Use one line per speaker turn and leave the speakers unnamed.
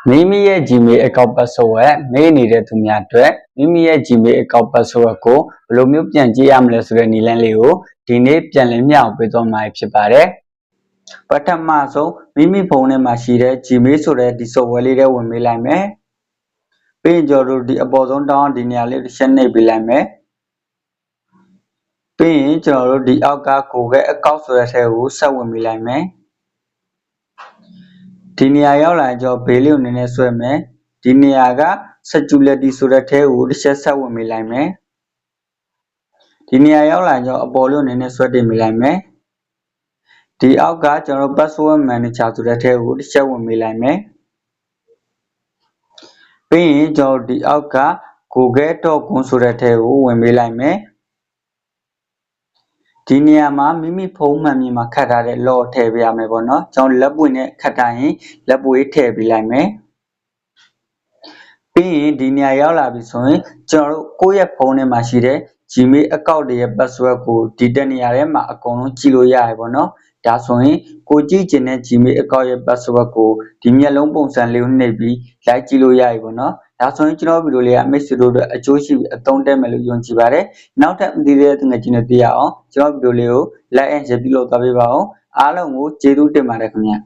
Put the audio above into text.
မိမိရဲ့ Gmail account password မေ့နေတဲ့သူများအတွက်မိမိရဲ့ Gmail account password ကိုဘယ်လိုမျိုးပြန်ကြည့်ရမလဲဆိုတဲ့နည်းလမ်းလေးကိုဒီနေ့ပြန်လည်မျှဝေပေးသွားမှာဖြစ်ပါတယ်ပထမဆုံးမိမိဖုန်းထဲမှာရှိတဲ့ Gmail ဆိုတဲ့ဒီ software လေးတွေဝင်ပေးလိုက်မယ်ပြီးရင်ကျွန်တော်တို့ဒီအပေါ်ဆုံးတောင်းဒီနေရာလေးတစ်ချက်နှိပ်ပေးလိုက်မယ်ပြီးရင်ကျွန်တော်တို့ဒီအောက်က Google account ဆိုတဲ့ထဲကိုဆက်ဝင်ပေးလိုက်မယ်ဒီနေရာရောက်လာရင်ကျွန်တော်ဘေးလေးကိုနည်းနည်းဆွဲမယ်ဒီနေရာက security ဆိုတဲ့ထဲကိုတစ်ချက်ဆက်ဝင်ပေးလိုက်မယ်ဒီနေရာရောက်လာရင်ကျွန်တော်အပေါ်လေးကိုနည်းနည်းဆွဲတင်ပေးလိုက်မယ်ဒီအောက်ကကျွန်တော် password manager ဆိုတဲ့ထဲကိုတစ်ချက်ဝင်ပေးလိုက်မယ်ပြီးရင်ကျွန်တော်ဒီအောက်က google.com ဆိုတဲ့ထဲကိုဝင်ပေးလိုက်မယ်ဒီနေရာမှာမိမိဖုန်းမှန်မြေမှာခတ်ထားတဲ့ log ထည့်ပေးရမယ်ပေါ့နော်ကျွန်တော်လက်ပွင့်နဲ့ခတ်ထားရင်လက်ပွေးထည့်ပေးလိုက်မယ်ပြီးရင်ဒီနေရာရောက်လာပြီဆိုရင်ကျွန်တော်တို့ကိုယ့်ရဲ့ဖုန်းထဲမှာရှိတဲ့ Gmail account တွေရဲ့ password ကိုဒီတနေရာထဲမှာအကုန်လုံးကြည့်လို့ရတယ်ပေါ့နော်ဒါဆိုရင်ကိုကြည့်ချင်တဲ့ Gmail account ရဲ့ password ကိုဒီမျက်လုံးပုံစံလေးကိုနှိပ်ပြီးလိုက်ကြည့်လို့ရတယ်ပေါ့နော်ဒါဆိုရင်ကျွန်တော်ဗီဒီယိုလေးကမိတ်ဆွေတို့အတွက်အကျိုးရှိပြီးအသုံးတက်မယ်လို့ယုံကြည်ပါတယ်နောက်ထပ်မသိတဲ့သူငယ်ချင်းတွေသိရအောင်ကျွန်တော်ဗီဒီယိုလေးကို like and share ပြုလုပ်သွားပေးပါဦးအားလုံးကိုကျေးဇူးတင်ပါတယ်ခင်ဗျာ